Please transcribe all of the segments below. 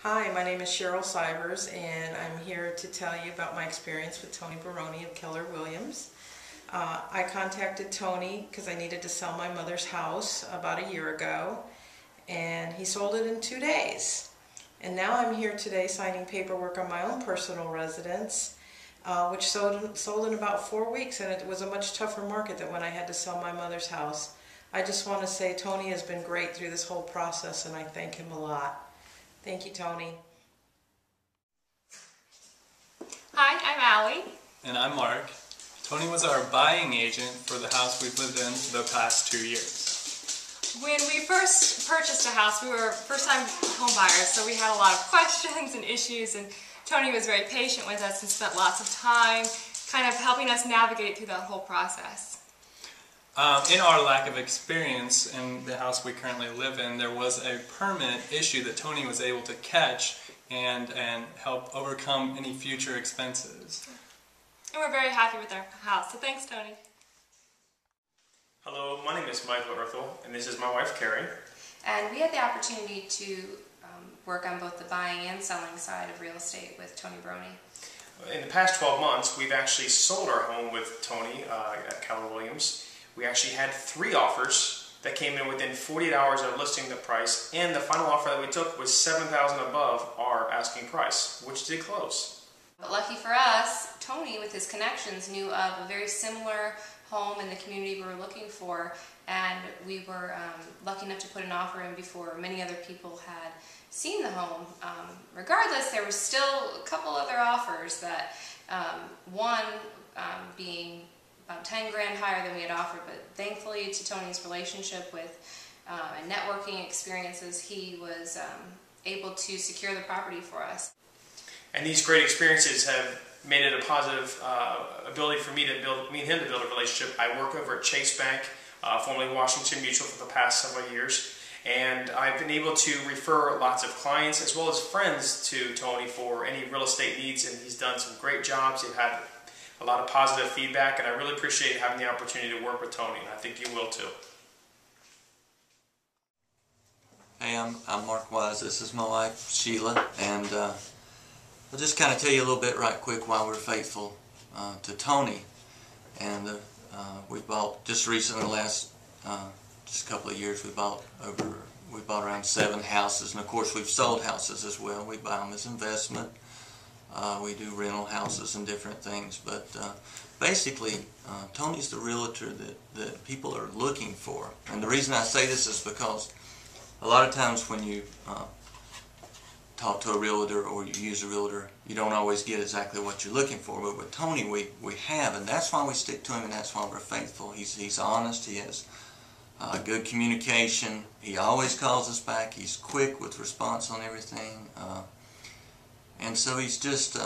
Hi, my name is Cheryl Cybers, and I'm here to tell you about my experience with Tony Baroni of Keller Williams. I contacted Tony because I needed to sell my mother's house about a year ago, and he sold it in 2 days. And now I'm here today signing paperwork on my own personal residence, which sold in about 4 weeks, and it was a much tougher market than when I had to sell my mother's house. I just want to say Tony has been great through this whole process, and I thank him a lot. Thank you, Tony. Hi, I'm Allie. And I'm Mark. Tony was our buying agent for the house we've lived in for the past 2 years. When we first purchased a house, we were first-time home buyers, so we had a lot of questions and issues, and Tony was very patient with us and spent lots of time kind of helping us navigate through that whole process. In our lack of experience in the house we currently live in, there was a permit issue that Tony was able to catch and help overcome any future expenses. And we're very happy with our house, so thanks, Tony. Hello, my name is Michael Erthel, and this is my wife, Carrie. And we had the opportunity to work on both the buying and selling side of real estate with Tony Baroni. In the past 12 months, we've actually sold our home with Tony at Keller Williams. We actually had 3 offers that came in within 48 hours of listing the price, and the final offer that we took was $7,000 above our asking price, which did close. But lucky for us, Tony, with his connections, knew of a very similar home in the community we were looking for, and we were lucky enough to put an offer in before many other people had seen the home. Regardless, there were still a couple other offers that one being about 10 grand higher than we had offered, but thankfully to Tony's relationship with and networking experiences, he was able to secure the property for us. And these great experiences have made it a positive ability for me and him to build a relationship. I work over at Chase Bank, formerly Washington Mutual, for the past several years, and I've been able to refer lots of clients as well as friends to Tony for any real estate needs, and he's done some great jobs. He's had a lot of positive feedback, and I really appreciate having the opportunity to work with Tony, and I think you will too. Hey, I'm Mark Wise. This is my wife, Sheila, and I'll just kind of tell you a little bit right quick why we're faithful to Tony. And we bought just recently, the last just a couple of years, we bought around 7 houses, and of course we've sold houses as well. We buy them as investment. We do rental houses and different things, but basically Tony's the realtor that people are looking for. And the reason I say this is because a lot of times when you talk to a realtor or you use a realtor, you don't always get exactly what you're looking for, but with Tony we have, and that's why we stick to him, and that's why we're faithful. He's honest, he has good communication, he always calls us back, he's quick with response on everything. And so he's just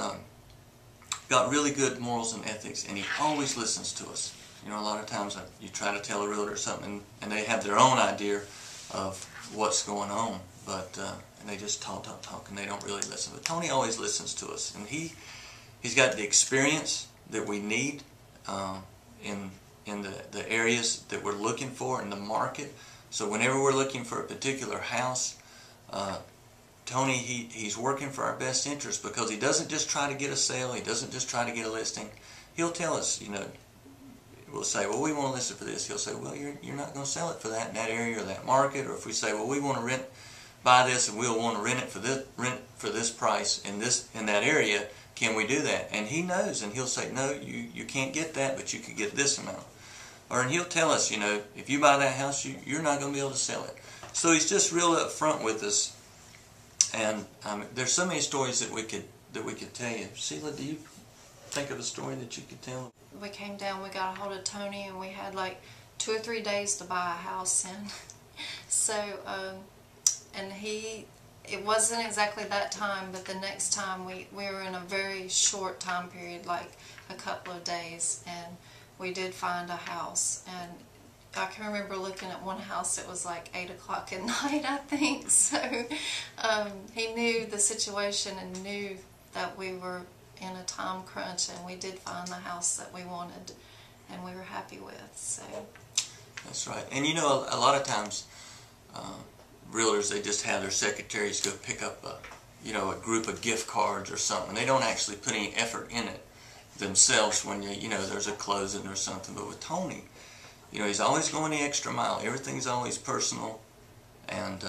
got really good morals and ethics, and he always listens to us. You know, a lot of times you try to tell a realtor something, and they have their own idea of what's going on, but and they just talk, and they don't really listen. But Tony always listens to us, and he's got the experience that we need in the areas that we're looking for in the market. So whenever we're looking for a particular house, Tony, he's working for our best interest, because he doesn't just try to get a sale, he doesn't just try to get a listing. He'll tell us, you know, we'll say, well, we want to list it for this. He'll say, well, you're not going to sell it for that in that area or that market. Or if we say, well, we want to buy this and we'll want to rent for this price in that area, can we do that? And he knows, and he'll say, no, you can't get that, but you could get this amount. And he'll tell us, you know, if you buy that house, you're not going to be able to sell it. So he's just real upfront with us. And there's so many stories that we could tell you. Sheila, do you think of a story that you could tell? We came down, we got a hold of Tony, and we had like 2 or 3 days to buy a house. And so, and it wasn't exactly that time, but the next time we were in a very short time period, like a couple of days, and we did find a house. And I can remember looking at one house, it was like 8 o'clock at night, I think. So he knew the situation and knew that we were in a time crunch, and we did find the house that we wanted and we were happy with. So that's right. And you know, a lot of times realtors, they just have their secretaries go pick up a group of gift cards or something. They don't actually put any effort in it themselves when there's a closing or something. But with Tony, he's always going the extra mile. Everything's always personal, and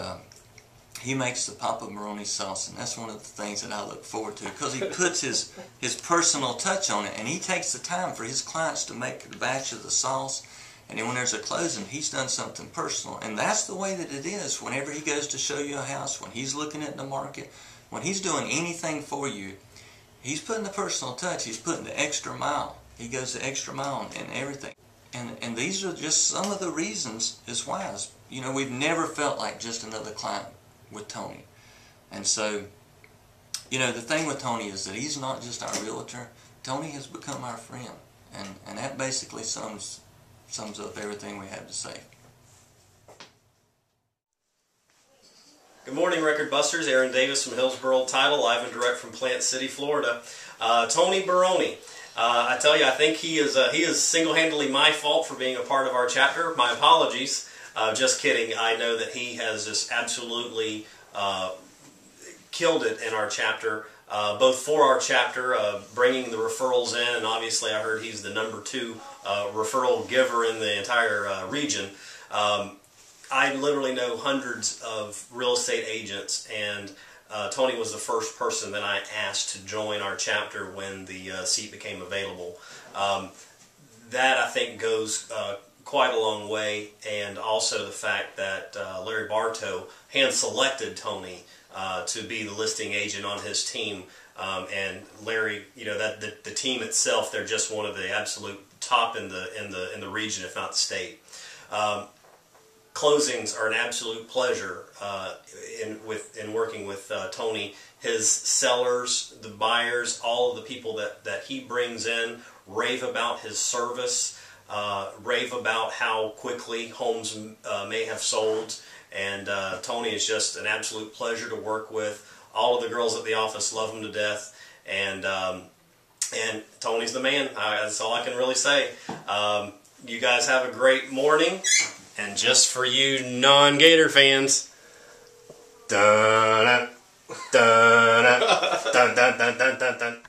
he makes the Papa Baroni sauce, and that's one of the things that I look forward to, because he puts his personal touch on it, and he takes the time for his clients to make a batch of the sauce, and then when there's a closing, he's done something personal. And that's the way that it is whenever he goes to show you a house, when he's looking at the market, when he's doing anything for you, he's putting the personal touch, he's putting the extra mile. He goes the extra mile in everything. And these are just some of the reasons is why. We've never felt like just another client with Tony. And so, the thing with Tony is that he's not just our realtor. Tony has become our friend. And that basically sums up everything we have to say. Good morning, Record Busters. Aaron Davis from Hillsborough Title, live and direct from Plant City, Florida. Tony Baroni. I tell you, I think he is single-handedly my fault for being a part of our chapter. My apologies. Just kidding. I know that he has just absolutely killed it in our chapter, both for our chapter, bringing the referrals in, and obviously I heard he's the #2 referral giver in the entire region. I literally know hundreds of real estate agents, and Tony was the first person that I asked to join our chapter when the seat became available. That, I think, goes quite a long way, and also the fact that Larry Bartow hand-selected Tony to be the listing agent on his team. And Larry, the team itself, they're just one of the absolute top in the region, if not the state. Closings are an absolute pleasure in working with Tony. His sellers, the buyers, all of the people that he brings in rave about his service, rave about how quickly homes may have sold, and Tony is just an absolute pleasure to work with. All of the girls at the office love him to death, and Tony's the man. That's all I can really say. You guys have a great morning. And just for you non-Gator fans, dun dun dun dun dun dun dun dun.